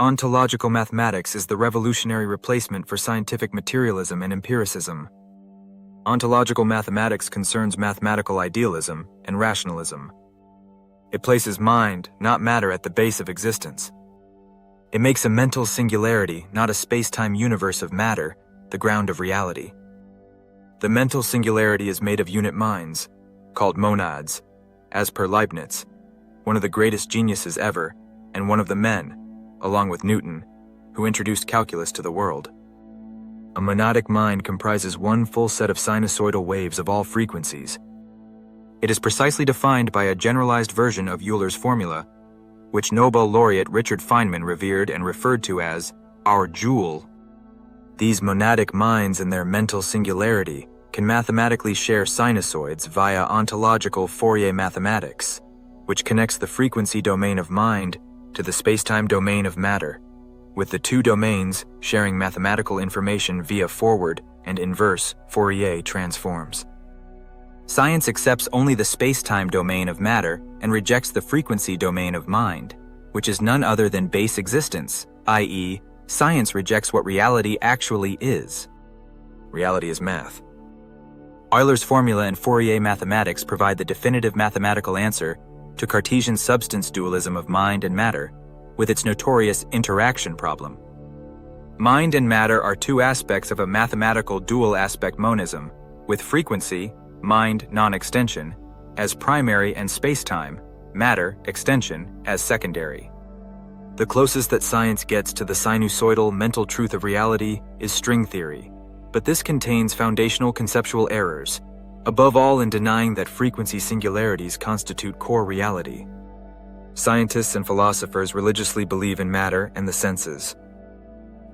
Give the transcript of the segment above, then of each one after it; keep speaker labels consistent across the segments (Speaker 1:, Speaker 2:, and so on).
Speaker 1: Ontological mathematics is the revolutionary replacement for scientific materialism and empiricism. Ontological mathematics concerns mathematical idealism and rationalism. It places mind, not matter, at the base of existence. It makes a mental singularity, not a space-time universe of matter, the ground of reality. The mental singularity is made of unit minds, called monads, as per Leibniz, one of the greatest geniuses ever, and one of the men, along with Newton, who introduced calculus to the world. A monadic mind comprises one full set of sinusoidal waves of all frequencies. It is precisely defined by a generalized version of Euler's formula, which Nobel laureate Richard Feynman revered and referred to as our jewel. These monadic minds in their mental singularity can mathematically share sinusoids via ontological Fourier mathematics, which connects the frequency domain of mind to the spacetime domain of matter, with the two domains sharing mathematical information via forward and inverse Fourier transforms. Science accepts only the spacetime domain of matter and rejects the frequency domain of mind, which is none other than base existence, i.e., science rejects what reality actually is. Reality is math. Euler's formula and Fourier mathematics provide the definitive mathematical answer to Cartesian substance dualism of mind and matter, with its notorious interaction problem. Mind and matter are two aspects of a mathematical dual-aspect monism, with frequency, mind non-extension, as primary and spacetime, matter, extension, as secondary. The closest that science gets to the sinusoidal mental truth of reality is string theory, but this contains foundational conceptual errors, above all in denying that frequency singularities constitute core reality. Scientists and philosophers religiously believe in matter and the senses.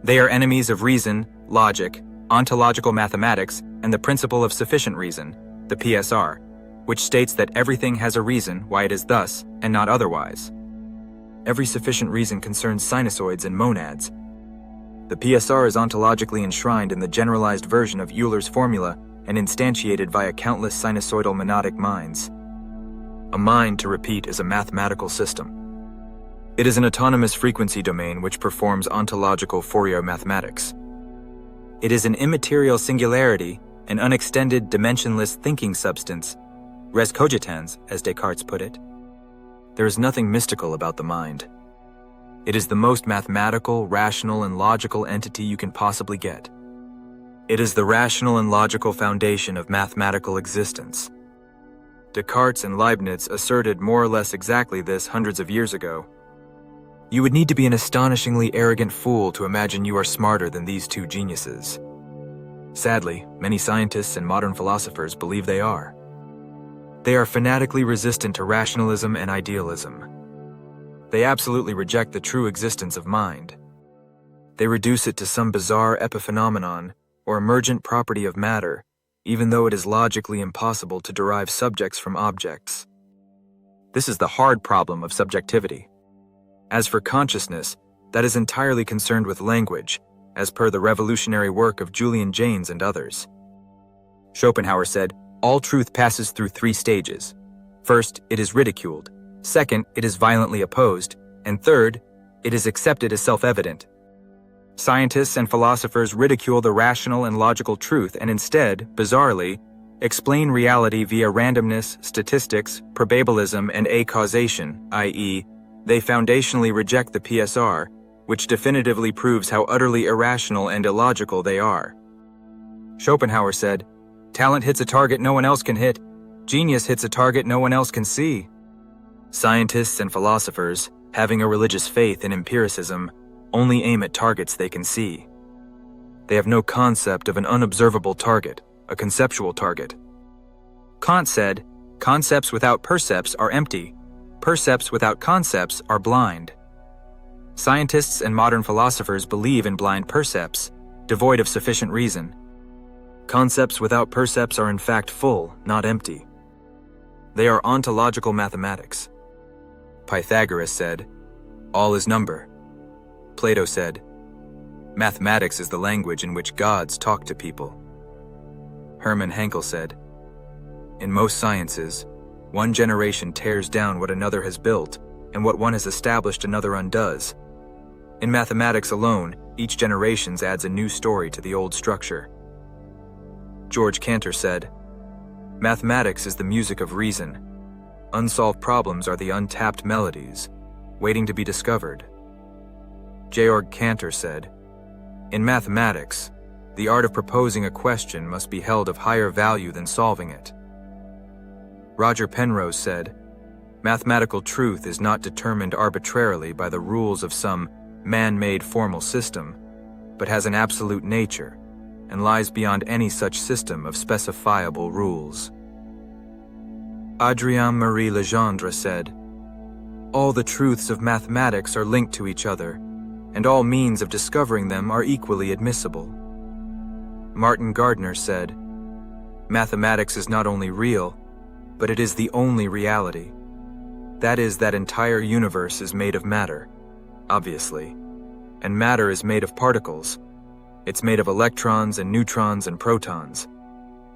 Speaker 1: They are enemies of reason, logic, ontological mathematics, and the principle of sufficient reason, the PSR, which states that everything has a reason why it is thus and not otherwise. Every sufficient reason concerns sinusoids and monads. The PSR is ontologically enshrined in the generalized version of Euler's formula and instantiated via countless sinusoidal monadic minds. A mind, to repeat, is a mathematical system. It is an autonomous frequency domain which performs ontological Fourier mathematics. It is an immaterial singularity, an unextended, dimensionless thinking substance, res cogitans, as Descartes put it. There is nothing mystical about the mind. It is the most mathematical, rational, and logical entity you can possibly get. It is the rational and logical foundation of mathematical existence. Descartes and Leibniz asserted more or less exactly this hundreds of years ago. You would need to be an astonishingly arrogant fool to imagine you are smarter than these two geniuses. Sadly, many scientists and modern philosophers believe they are. They are fanatically resistant to rationalism and idealism. They absolutely reject the true existence of mind. They reduce it to some bizarre epiphenomenon or emergent property of matter, even though it is logically impossible to derive subjects from objects. This is the hard problem of subjectivity. As for consciousness, that is entirely concerned with language, as per the revolutionary work of Julian Jaynes and others. Schopenhauer said, "All truth passes through three stages. First, it is ridiculed. Second, it is violently opposed. And third, it is accepted as self-evident." Scientists and philosophers ridicule the rational and logical truth and instead, bizarrely, explain reality via randomness, statistics, probabilism, and acausation, i.e., they foundationally reject the PSR, which definitively proves how utterly irrational and illogical they are. Schopenhauer said, "Talent hits a target no one else can hit. Genius hits a target no one else can see." Scientists and philosophers, having a religious faith in empiricism, only aim at targets they can see. They have no concept of an unobservable target, a conceptual target. Kant said, "Concepts without percepts are empty. Percepts without concepts are blind." Scientists and modern philosophers believe in blind percepts, devoid of sufficient reason. Concepts without percepts are in fact full, not empty. They are ontological mathematics. Pythagoras said, "All is number." Plato said, "Mathematics is the language in which gods talk to people." Hermann Henkel said, "In most sciences, one generation tears down what another has built, and what one has established another undoes. In mathematics alone, each generation adds a new story to the old structure. George Cantor said, "Mathematics is the music of reason. Unsolved problems are the untapped melodies, waiting to be discovered." Georg Cantor said, "In mathematics, the art of proposing a question must be held of higher value than solving it." Roger Penrose said, "Mathematical truth is not determined arbitrarily by the rules of some man-made formal system, but has an absolute nature, and lies beyond any such system of specifiable rules." Adrien Marie Legendre said, "All the truths of mathematics are linked to each other, and all means of discovering them are equally admissible." Martin Gardner said, "Mathematics is not only real, but it is the only reality. That is, that entire universe is made of matter, obviously, and matter is made of particles. It's made of electrons and neutrons and protons,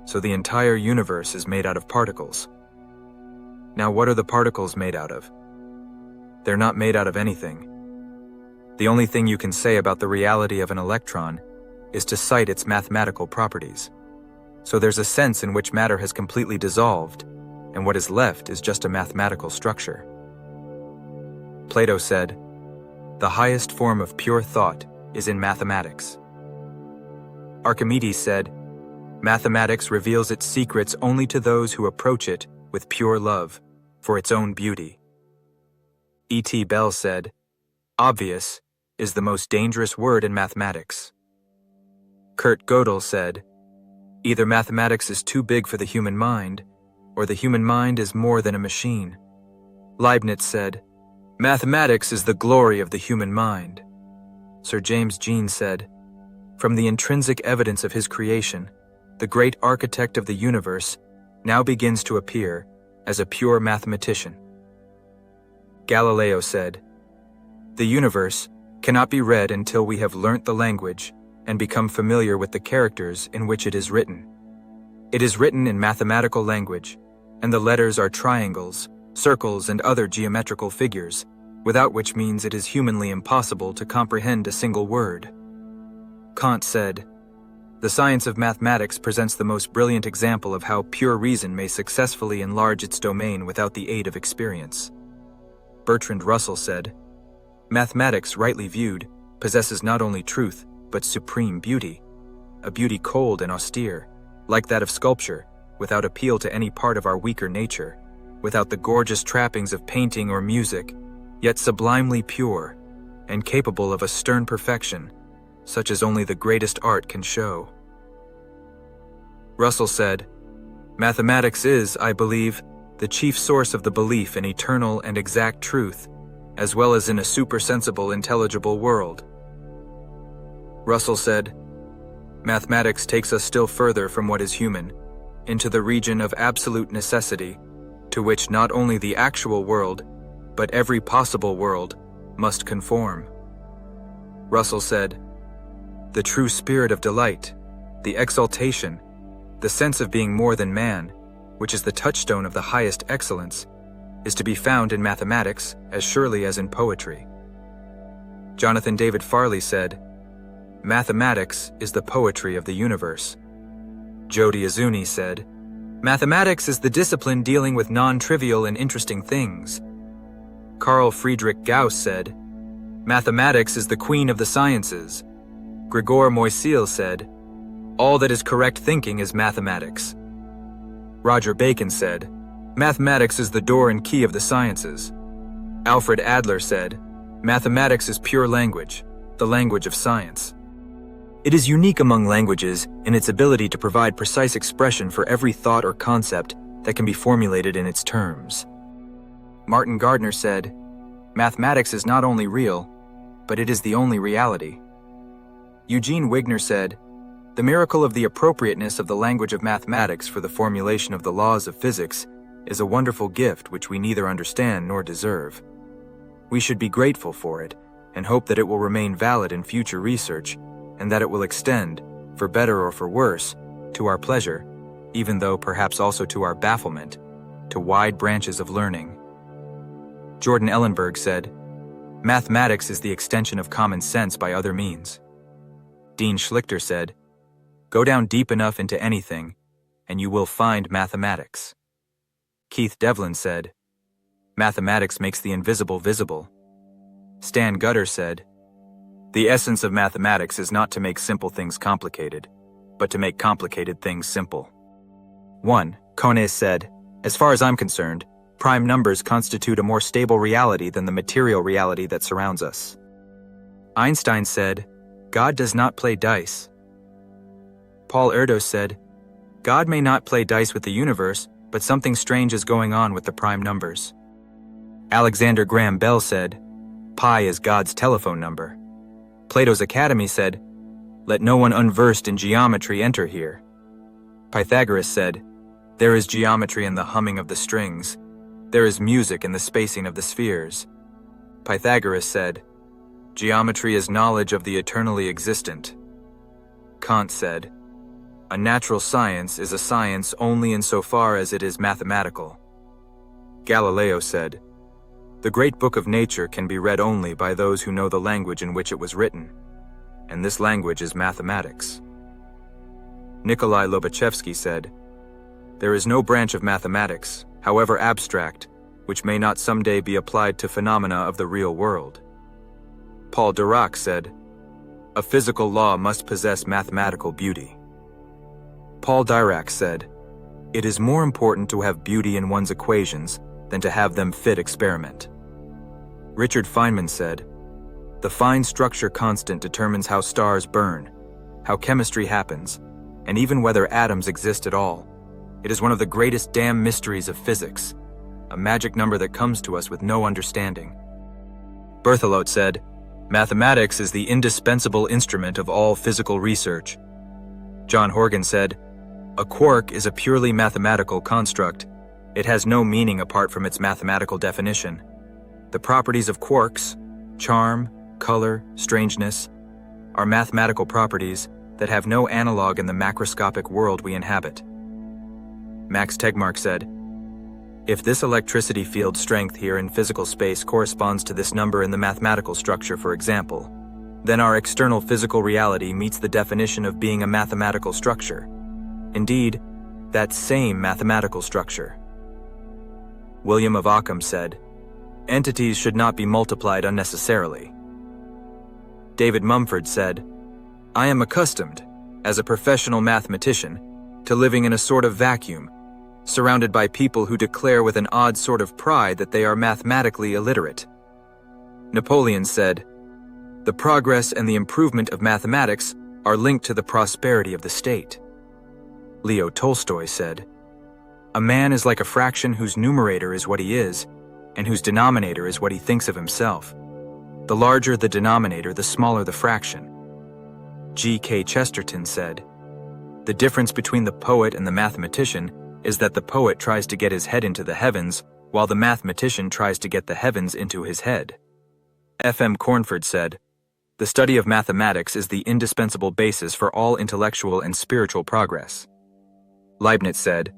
Speaker 1: so the entire universe is made out of particles. Now, what are the particles made out of? They're not made out of anything. The only thing you can say about the reality of an electron is to cite its mathematical properties. So there's a sense in which matter has completely dissolved, and what is left is just a mathematical structure." Plato said, "The highest form of pure thought is in mathematics." Archimedes said, "Mathematics reveals its secrets only to those who approach it with pure love for its own beauty." E.T. Bell said, "Obvious is the most dangerous word in mathematics." Kurt Gödel said, "Either mathematics is too big for the human mind, or the human mind is more than a machine." Leibniz said, "Mathematics is the glory of the human mind." Sir James Jean said, "From the intrinsic evidence of his creation, the great architect of the universe now begins to appear as a pure mathematician." Galileo said, "The universe cannot be read until we have learnt the language and become familiar with the characters in which it is written. It is written in mathematical language, and the letters are triangles, circles, and other geometrical figures, without which means it is humanly impossible to comprehend a single word." Kant said, "The science of mathematics presents the most brilliant example of how pure reason may successfully enlarge its domain without the aid of experience." Bertrand Russell said, "Mathematics, rightly viewed, possesses not only truth, but supreme beauty, a beauty cold and austere, like that of sculpture, without appeal to any part of our weaker nature, without the gorgeous trappings of painting or music, yet sublimely pure, and capable of a stern perfection, such as only the greatest art can show." Russell said, "Mathematics is, I believe, the chief source of the belief in eternal and exact truth, as well as in a supersensible, intelligible world." Russell said, "Mathematics takes us still further from what is human, into the region of absolute necessity, to which not only the actual world, but every possible world, must conform." Russell said, "The true spirit of delight, the exaltation, the sense of being more than man, which is the touchstone of the highest excellence, is to be found in mathematics as surely as in poetry." Jonathan David Farley said, "Mathematics is the poetry of the universe." Jody Azuni said, "Mathematics is the discipline dealing with non-trivial and interesting things." Carl Friedrich Gauss said, "Mathematics is the queen of the sciences." Gregor Moisil said, "All that is correct thinking is mathematics." Roger Bacon said, "Mathematics is the door and key of the sciences." Alfred Adler said, "Mathematics is pure language, the language of science." It is unique among languages in its ability to provide precise expression for every thought or concept that can be formulated in its terms. Martin Gardner said, "Mathematics is not only real, but it is the only reality." Eugene Wigner said, "The miracle of the appropriateness of the language of mathematics for the formulation of the laws of physics is a wonderful gift which we neither understand nor deserve. We should be grateful for it and hope that it will remain valid in future research and that it will extend, for better or for worse, to our pleasure, even though perhaps also to our bafflement, to wide branches of learning." Jordan Ellenberg said, Mathematics is the extension of common sense by other means. Dean Schlichter said, "Go down deep enough into anything, and you will find mathematics." Keith Devlin said, "Mathematics makes the invisible visible." Stan Gutter said, "The essence of mathematics is not to make simple things complicated, but to make complicated things simple." 1. Kone said, "As far as I'm concerned, prime numbers constitute a more stable reality than the material reality that surrounds us." Einstein said, "God does not play dice." Paul Erdos said, "God may not play dice with the universe, but something strange is going on with the prime numbers." Alexander Graham Bell said, "Pi is God's telephone number." Plato's Academy said, "Let no one unversed in geometry enter here." Pythagoras said, "There is geometry in the humming of the strings. There is music in the spacing of the spheres." Pythagoras said, "Geometry is knowledge of the eternally existent." Kant said, "A natural science is a science only insofar as it is mathematical." Galileo said, "The great book of nature can be read only by those who know the language in which it was written, and this language is mathematics." Nikolai Lobachevsky said, "There is no branch of mathematics, however abstract, which may not someday be applied to phenomena of the real world." Paul Dirac said, "A physical law must possess mathematical beauty." Paul Dirac said, "It is more important to have beauty in one's equations than to have them fit experiment." Richard Feynman said, "The fine structure constant determines how stars burn, how chemistry happens, and even whether atoms exist at all. It is one of the greatest damn mysteries of physics, a magic number that comes to us with no understanding." Berthelot said, "Mathematics is the indispensable instrument of all physical research." John Horgan said, "A quark is a purely mathematical construct. It has no meaning apart from its mathematical definition. The properties of quarks, charm, color, strangeness, are mathematical properties that have no analog in the macroscopic world we inhabit." Max Tegmark said, "If this electricity field strength here in physical space corresponds to this number in the mathematical structure, for example, then our external physical reality meets the definition of being a mathematical structure. Indeed, that same mathematical structure." William of Ockham said, "Entities should not be multiplied unnecessarily." David Mumford said, "I am accustomed, as a professional mathematician, to living in a sort of vacuum, surrounded by people who declare with an odd sort of pride that they are mathematically illiterate." Napoleon said, "The progress and the improvement of mathematics are linked to the prosperity of the state." Leo Tolstoy said, "A man is like a fraction whose numerator is what he is, and whose denominator is what he thinks of himself. The larger the denominator, the smaller the fraction." G.K. Chesterton said, "The difference between the poet and the mathematician is that the poet tries to get his head into the heavens, while the mathematician tries to get the heavens into his head." F.M. Cornford said, "The study of mathematics is the indispensable basis for all intellectual and spiritual progress." Leibniz said,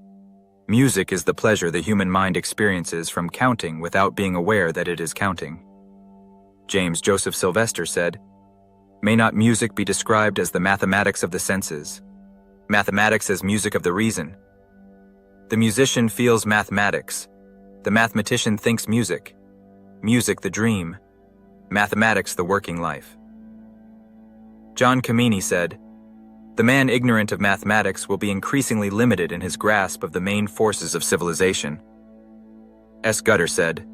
Speaker 1: "Music is the pleasure the human mind experiences from counting without being aware that it is counting." James Joseph Sylvester said, "May not music be described as the mathematics of the senses? Mathematics as music of the reason. The musician feels mathematics. The mathematician thinks music. Music the dream. Mathematics the working life." John Kameni said, "The man ignorant of mathematics will be increasingly limited in his grasp of the main forces of civilization." S. Gutter said,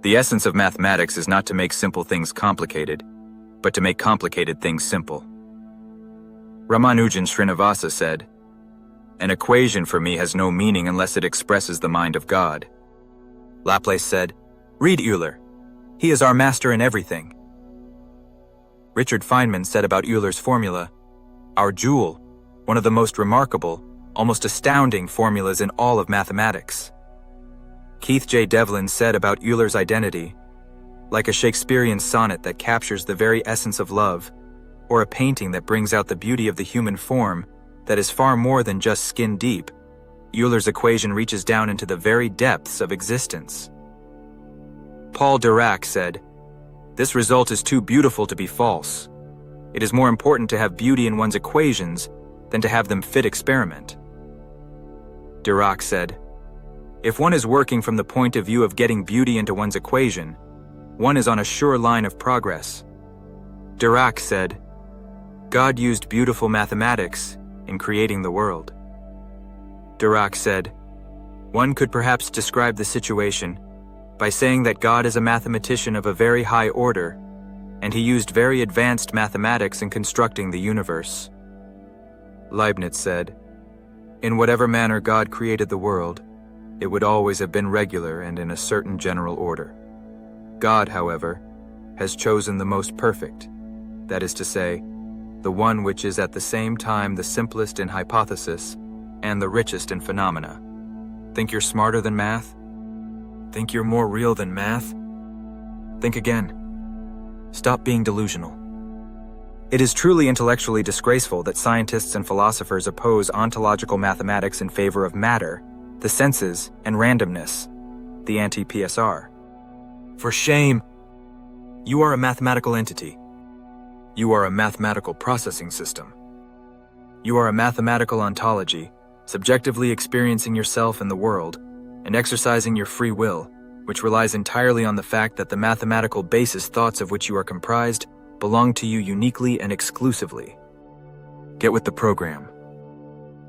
Speaker 1: "The essence of mathematics is not to make simple things complicated, but to make complicated things simple." Ramanujan Srinivasa said, "An equation for me has no meaning unless it expresses the mind of God." Laplace said, "Read Euler. He is our master in everything." Richard Feynman said about Euler's formula, "Our jewel, one of the most remarkable, almost astounding formulas in all of mathematics." Keith J. Devlin said about Euler's identity, "Like a Shakespearean sonnet that captures the very essence of love, or a painting that brings out the beauty of the human form that is far more than just skin deep, Euler's equation reaches down into the very depths of existence." Paul Dirac said, This result is too beautiful to be false. It is more important to have beauty in one's equations than to have them fit experiment. Dirac said, "If one is working from the point of view of getting beauty into one's equation, one is on a sure line of progress." Dirac said, "God used beautiful mathematics in creating the world." Dirac said, "One could perhaps describe the situation by saying that God is a mathematician of a very high order, and he used very advanced mathematics in constructing the universe." Leibniz said, "In whatever manner God created the world, it would always have been regular and in a certain general order. God, however, has chosen the most perfect, that is to say, the one which is at the same time the simplest in hypothesis and the richest in phenomena. Think you're smarter than math? Think you're more real than math? Think again. Stop being delusional." It is truly intellectually disgraceful that scientists and philosophers oppose ontological mathematics in favor of matter, the senses, and randomness, the anti-PSR. For shame! You are a mathematical entity. You are a mathematical processing system. You are a mathematical ontology, subjectively experiencing yourself and the world, and exercising your free will, which relies entirely on the fact that the mathematical basis thoughts of which you are comprised belong to you uniquely and exclusively. Get with the program.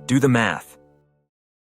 Speaker 1: Do the math.